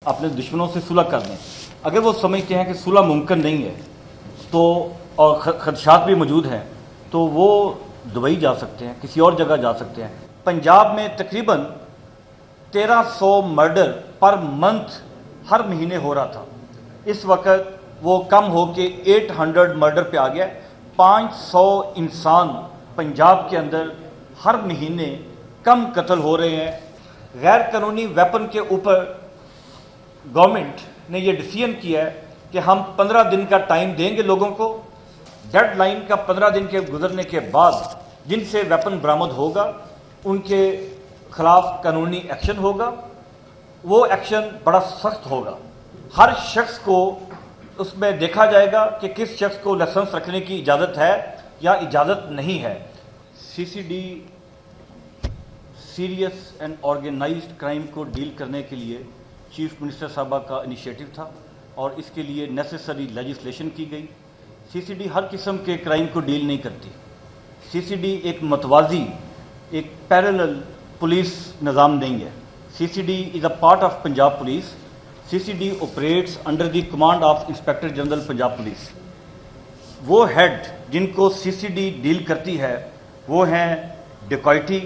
अपने दुश्मनों से सुलह कर लें। अगर वो समझते हैं कि सुलह मुमकिन नहीं है तो और खदशात भी मौजूद हैं तो वो दुबई जा सकते हैं, किसी और जगह जा सकते हैं। पंजाब में तकरीबन 1300 मर्डर पर मंथ हर महीने हो रहा था। इस वक्त वो कम हो के 800 मर्डर पे आ गया। 500 इंसान पंजाब के अंदर हर महीने कम कत्ल हो रहे हैं। गैर कानूनी वेपन के ऊपर गवर्नमेंट ने ये डिसीजन किया है कि हम 15 दिन का टाइम देंगे लोगों को। डेड लाइन का 15 दिन के गुजरने के बाद जिनसे वेपन बरामद होगा उनके खिलाफ कानूनी एक्शन होगा। वो एक्शन बड़ा सख्त होगा। हर शख्स को उसमें देखा जाएगा कि किस शख्स को लाइसेंस रखने की इजाज़त है या इजाज़त नहीं है। CCD serious and organised crime को डील करने के लिए चीफ मिनिस्टर साहबा का इनिशिएटिव था और इसके लिए नेसेसरी लेजिस्लेशन की गई। सीसीडी हर किस्म के क्राइम को डील नहीं करती। सीसीडी एक मतवाजी, एक पैरेलल पुलिस निज़ाम नहीं है। CCD is a part of Punjab police. CCD operates under the command of inspector general Punjab police. वो हेड जिनको सीसीडी डील करती है वो हैं डिकॉइटी,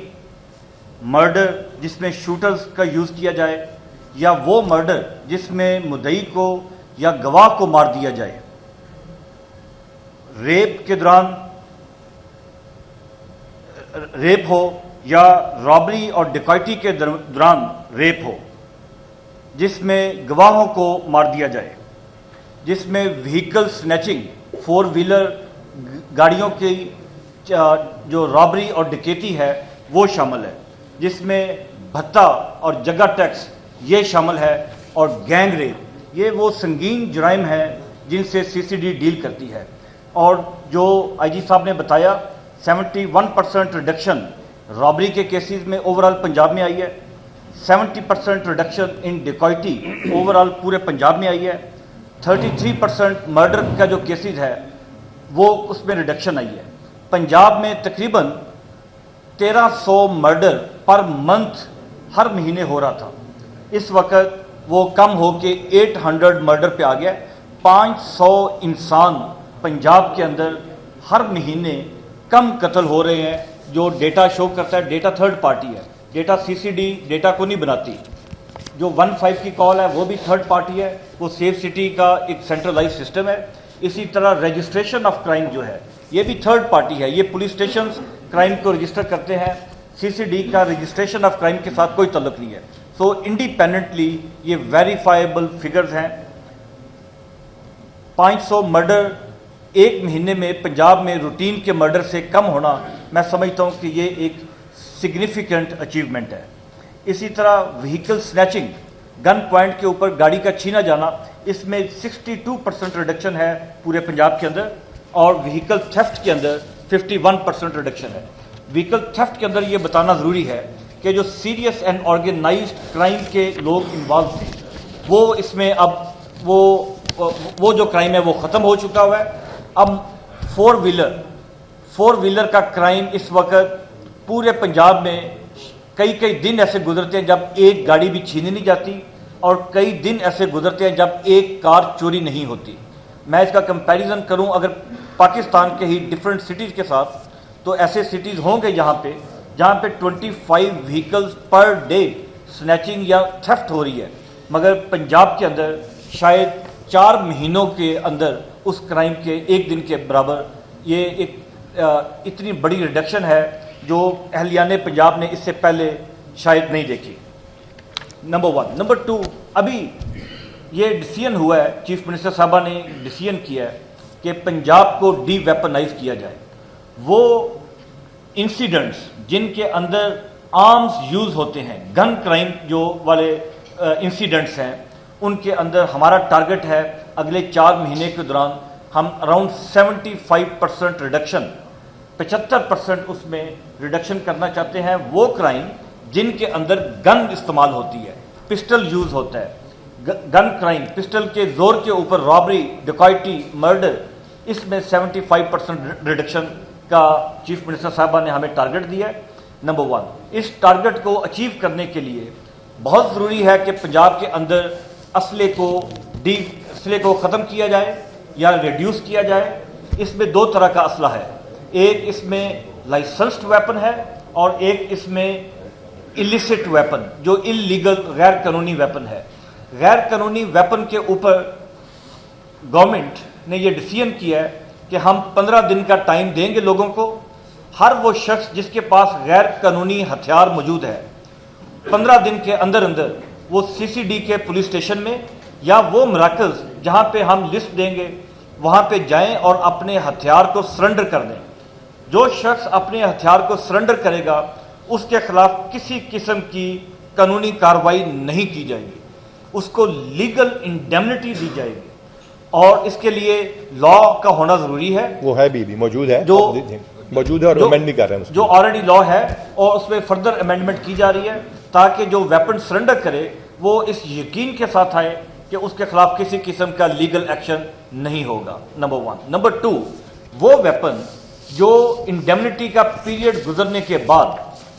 मर्डर जिसमें शूटर्स का यूज़ किया जाए, या वो मर्डर जिसमें मुद्दई को या गवाह को मार दिया जाए, रेप के दौरान रेप हो या रॉबरी और डिकॉइटी के दौरान रेप हो, जिसमें गवाहों को मार दिया जाए, जिसमें व्हीकल स्नैचिंग, 4 व्हीलर गाड़ियों की जो रॉबरी और डकैती है वो शामिल है, जिसमें भत्ता और जगह टैक्स ये शामिल है, और गैंग रेप, ये वो संगीन जुराइम है जिनसे सीसीडी डील करती है। और जो आईजी साहब ने बताया 71% रिडक्शन रॉबरी के केसेस में ओवरऑल पंजाब में आई है। 70% रिडक्शन इन डिकॉइटी ओवरऑल पूरे पंजाब में आई है। 33% मर्डर का जो केसेस है वो उसमें रिडक्शन आई है। पंजाब में तकरीबन 1300 मर्डर पर मंथ हर महीने हो रहा था। इस वक्त वो कम हो के 800 मर्डर पे आ गया। 500 इंसान पंजाब के अंदर हर महीने कम कत्ल हो रहे हैं। जो डेटा शो करता है, डेटा थर्ड पार्टी है, डेटा सीसीडी डेटा को नहीं बनाती। जो 15 की कॉल है वो भी थर्ड पार्टी है, वो सेफ सिटी का एक सेंट्रलाइज सिस्टम है। इसी तरह रजिस्ट्रेशन ऑफ क्राइम जो है ये भी थर्ड पार्टी है, ये पुलिस स्टेशन क्राइम को रजिस्टर करते हैं। सीसीडी का रजिस्ट्रेशन ऑफ क्राइम के साथ कोई तल्लुक नहीं है। सो इंडिपेंडेंटली ये वेरीफाइबल फिगर्स हैं। 500 मर्डर एक महीने में पंजाब में रूटीन के मर्डर से कम होना, मैं समझता हूँ कि ये एक सिग्निफिकेंट अचीवमेंट है। इसी तरह व्हीकल स्नैचिंग, गन पॉइंट के ऊपर गाड़ी का छीना जाना, इसमें 62% रिडक्शन है पूरे पंजाब के अंदर, और व्हीकल थेफ्ट के अंदर 51% रिडक्शन है। व्हीकल थेफ्ट के अंदर ये बताना ज़रूरी है कि जो सीरियस एंड ऑर्गेनाइज्ड क्राइम के लोग इन्वॉल्व थे वो इसमें अब वो जो क्राइम है वो ख़त्म हो चुका हुआ है। अब 4 व्हीलर का क्राइम इस वक्त पूरे पंजाब में कई दिन ऐसे गुजरते हैं जब एक गाड़ी भी छीनी नहीं जाती, और कई दिन ऐसे गुजरते हैं जब एक कार चोरी नहीं होती। मैं इसका कंपैरिजन करूं अगर पाकिस्तान के ही डिफरेंट सिटीज़ के साथ, तो ऐसे सिटीज़ होंगे जहां पे 25 व्हीकल्स पर डे स्नैचिंग या थेफ्ट हो रही है, मगर पंजाब के अंदर शायद 4 महीनों के अंदर उस क्राइम के एक दिन के बराबर ये एक इतनी बड़ी रिडक्शन है जो अहलियाने पंजाब ने इससे पहले शायद नहीं देखी। नंबर 1। नंबर 2, अभी ये डिसीजन हुआ है, चीफ मिनिस्टर साहबा ने डिसीजन किया है कि पंजाब को डी वेपनाइज किया जाए। वो इंसिडेंट्स जिनके अंदर आर्म्स यूज़ होते हैं, गन क्राइम जो वाले इंसिडेंट्स हैं, उनके अंदर हमारा टारगेट है अगले 4 महीने के दौरान हम अराउंड 75% रिडक्शन, 75% उसमें रिडक्शन करना चाहते हैं। वो क्राइम जिनके अंदर गन इस्तेमाल होती है, पिस्टल यूज़ होता है, गन क्राइम, पिस्टल के जोर के ऊपर रॉबरी, डिकॉइटी, मर्डर, इसमें 75% रिडक्शन का चीफ मिनिस्टर साहबा ने हमें टारगेट दिया है। नंबर 1, इस टारगेट को अचीव करने के लिए बहुत ज़रूरी है कि पंजाब के अंदर اسلحے کو ختم کیا جائے یا ریڈیوس کیا جائے. اس میں دو طرح کا اسلحہ ہے. ایک اس میں لائسنسڈ ویپن ہے اور ایک اس میں illicit ویپن جو انلیگل غیر قانونی ویپن ہے. غیر قانونی ویپن کے اوپر گورنمنٹ نے یہ ڈیسیژن کیا ہے کہ ہم 15 دن کا ٹائم دیں گے لوگوں کو. ہر وہ شخص جس کے پاس غیر قانونی ہتھیار موجود ہے 15 دن کے اندر وہ CCD کے پولیس اسٹیشن میں یا وہ مراکز جہاں پہ ہم لسٹ دیں گے وہاں پہ جائیں اور اپنے ہتھیار کو سرنڈر کر دیں. جو شخص اپنے ہتھیار کو سرنڈر کرے گا اس کے خلاف کسی قسم کی قانونی کارروائی نہیں کی جائے گی. اس کو لیگل انڈیمنٹی دی جائے گی اور اس کے لیے لا کا ہونا ضروری ہے. وہ ہے بھی موجود ہے، موجود ہے اور امینڈ بھی کر رہے ہیں جو آلریڈی لا ہے اور اس میں فردر امینڈمنٹ کی جا رہی ہے تاکہ جو ویپن سرنڈر کرے وہ اس یقین کے ساتھ آئے کہ اس کے خلاف کسی قسم کا لیگل ایکشن نہیں ہوگا. نمبر 1. نمبر 2, وہ ویپن جو انڈیمنٹی کا پیریڈ گزرنے کے بعد،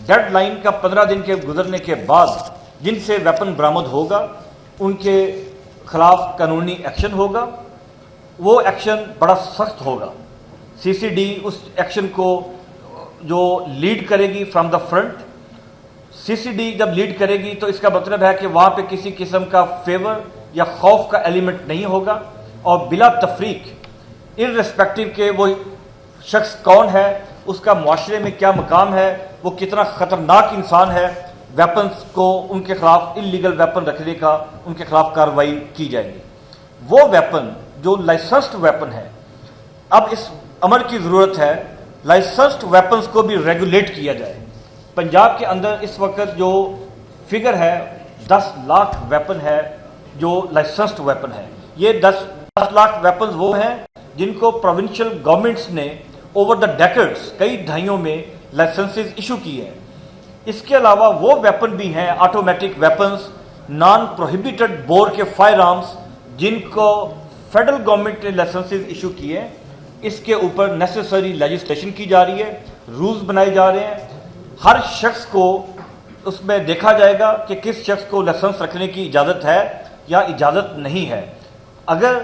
ڈیڈ لائن کا 15 دن کے گزرنے کے بعد جن سے ویپن برآمد ہوگا ان کے خلاف قانونی ایکشن ہوگا. وہ ایکشن بڑا سخت ہوگا. CCD اس ایکشن کو جو لیڈ کرے گی فرام دا فرنٹ. CCD جب لیڈ کرے گی تو اس کا مطلب ہے کہ وہاں پہ کسی قسم کا فیور یا خوف کا ایلیمنٹ نہیں ہوگا اور بلا تفریق ارریسپیکٹو کہ وہ شخص کون ہے، اس کا معاشرے میں کیا مقام ہے، وہ کتنا خطرناک انسان ہے، ویپنز کو ان کے خلاف انلیگل ویپن رکھنے کا ان کے خلاف کارروائی کی جائے گی. وہ ویپن جو لائسنسڈ ویپن ہے، اب اس عمل کی ضرورت ہے لائسنسڈ ویپنز کو بھی ریگولیٹ کیا جائے. پنجاب کے اندر اس وقت جو فگر ہے 10 لاکھ ویپن ہے جو لائسنسڈ ویپن ہے. یہ 10 لاکھ ویپنز وہ ہیں جن کو پروونشل گورنمنٹس نے اوور دا ڈیکڈز کئی دہائیوں میں لائسنسز ایشو کیے ہیں. اس کے علاوہ وہ ویپن بھی ہیں automatic weapons non prohibited bore کے فائر آرمز جن کو فیڈرل گورنمنٹ نے لائسنسز ایشو کیے ہیں. اس کے اوپر نیسیسری لیجسلیشن کی جا رہی ہے، رولز بنائے جا رہے ہیں. ہر شخص کو اس میں دیکھا جائے گا کہ کس شخص کو لائسنس رکھنے کی اجازت ہے یا اجازت نہیں ہے. اگر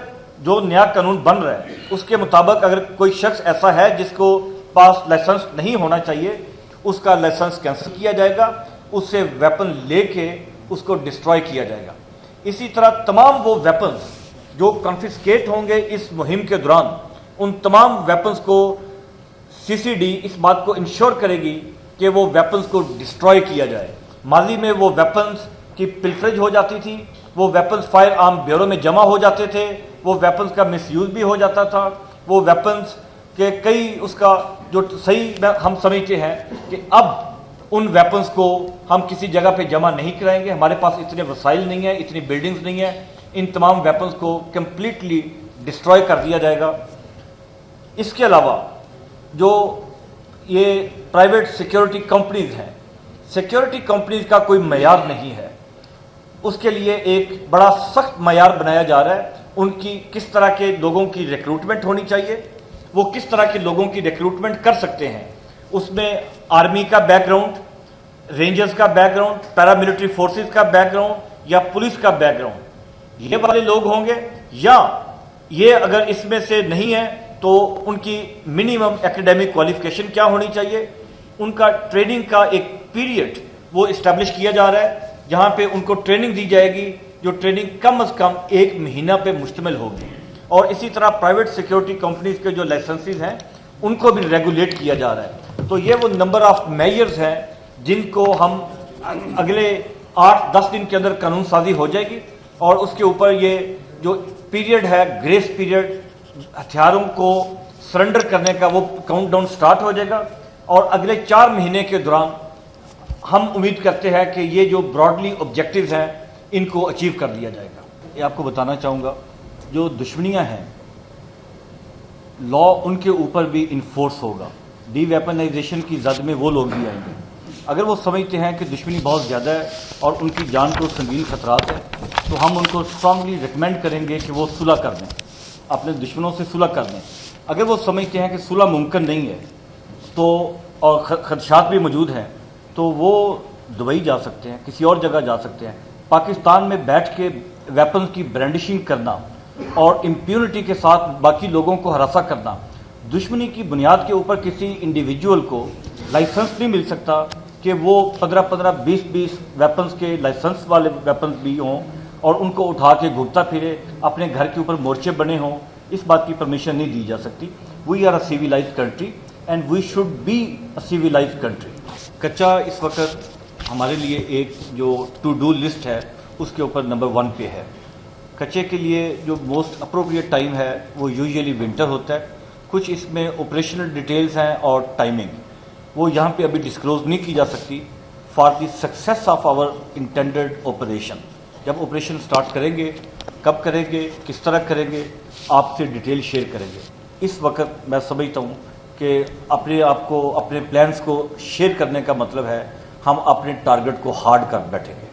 جو نیا قانون بن رہا ہے اس کے مطابق اگر کوئی شخص ایسا ہے جس کو پاس لائسنس نہیں ہونا چاہیے اس کا لائسنس کینسل کیا جائے گا، اس سے ویپن لے کے اس کو ڈسٹروائے کیا جائے گا. اسی طرح تمام وہ ویپنز جو کنفسکیٹ ہوں گے اس مہم کے دوران ان تمام ویپنز کو CCD اس بات کو انشور کرے گی کہ وہ ویپنز کو ڈسٹروائے کیا جائے. ماضی میں وہ ویپنز کی پلفریج ہو جاتی تھی، وہ ویپنز فائر آرم بیورو میں جمع ہو جاتے تھے، وہ ویپنز کا مس یوز بھی ہو جاتا تھا. وہ ویپنز کے کئی اس کا جو صحیح ہم سمجھتے ہیں کہ اب ان ویپنز کو ہم کسی جگہ پہ جمع نہیں کرائیں گے. ہمارے پاس اتنے وسائل نہیں ہیں، اتنی بلڈنگز نہیں ہیں. ان تمام ویپنز کو کمپلیٹلی ڈسٹروائے کر دیا جائے گا. اس کے علاوہ جو یہ پرائیویٹ سیکیورٹی کمپنیز ہیں، سیکیورٹی کمپنیز کا کوئی معیار نہیں ہے. اس کے لیے ایک بڑا سخت معیار بنایا جا رہا ہے. ان کی کس طرح کے لوگوں کی ریکروٹمنٹ ہونی چاہیے، وہ کس طرح کے لوگوں کی ریکروٹمنٹ کر سکتے ہیں. اس میں آرمی کا بیک گراؤنڈ، رینجرز کا بیک گراؤنڈ، پیراملٹری فورسز کا بیک گراؤنڈ یا پولیس کا بیک گراؤنڈ، یہ والے لوگ ہوں گے. یا یہ اگر اس میں سے نہیں ہے تو ان کی منیمم ایکیڈیمک کوالیفیکیشن کیا ہونی چاہیے. ان کا ٹریننگ کا ایک پیریڈ وہ اسٹیبلش کیا جا رہا ہے جہاں پہ ان کو ٹریننگ دی جائے گی جو ٹریننگ کم از کم 1 مہینہ پہ مشتمل ہوگی. اور اسی طرح پرائیویٹ سیکیورٹی کمپنیز کے جو لائسنسز ہیں ان کو بھی ریگولیٹ کیا جا رہا ہے. تو یہ وہ نمبر آف میجرز ہیں جن کو ہم اگلے 8-10 دن کے اندر قانون سازی ہو جائے گی اور اس کے اوپر یہ جو پیریڈ ہے گریس پیریڈ ہتھیاروں کو سرنڈر کرنے کا وہ کاؤنٹ ڈاؤن سٹارٹ ہو جائے گا. اور اگلے 4 مہینے کے دوران ہم امید کرتے ہیں کہ یہ جو براڈلی آبجیکٹیوز ہیں ان کو اچیو کر لیا جائے گا. یہ آپ کو بتانا چاہوں گا جو دشمنیاں ہیں لا ان کے اوپر بھی انفورس ہوگا. ڈی ویپنائزیشن کی زد میں وہ لوگ بھی آئیں گے اگر وہ سمجھتے ہیں کہ دشمنی بہت زیادہ ہے اور ان کی جان کو سنگین خطرات ہیں تو ہم ان کو اسٹرانگلی ریکمینڈ کریں گے کہ وہ صلح کر دیں، اپنے دشمنوں سے صلح کر دیں. اگر وہ سمجھتے ہیں کہ صلح ممکن نہیں ہے تو اور خدشات بھی موجود ہیں تو وہ دبئی جا سکتے ہیں، کسی اور جگہ جا سکتے ہیں. پاکستان میں بیٹھ کے वेपन्स की ब्रांडिशिंग करना और इम्प्यूनिटी के साथ बाकी लोगों को हरासा करना, दुश्मनी की बुनियाद के ऊपर किसी इंडिविजुअल को लाइसेंस नहीं मिल सकता कि वो 15-15, 20-20 वेपन्स के लाइसेंस वाले वेपन्स भी हों और उनको उठा के घूमता फिरे, अपने घर के ऊपर मोर्चे बने हों, इस बात की परमिशन नहीं दी जा सकती। We are a civilised country and we should be a civilised country. कच्चा इस वक्त हमारे लिए एक जो टू डू लिस्ट है उसके ऊपर नंबर 1 पे है। कच्चे के लिए जो मोस्ट अप्रोप्रिएट टाइम है वो यूजुअली विंटर होता है। कुछ इसमें ऑपरेशनल डिटेल्स हैं और टाइमिंग वो यहाँ पे अभी डिस्क्लोज नहीं की जा सकती for the success of our intended operation. जब ऑपरेशन स्टार्ट करेंगे, कब करेंगे, किस तरह करेंगे, आपसे डिटेल शेयर करेंगे। इस वक्त मैं समझता हूँ कि अपने आप को, अपने प्लान्स को शेयर करने का मतलब है हम अपने टारगेट को हार्ड कर बैठेंगे।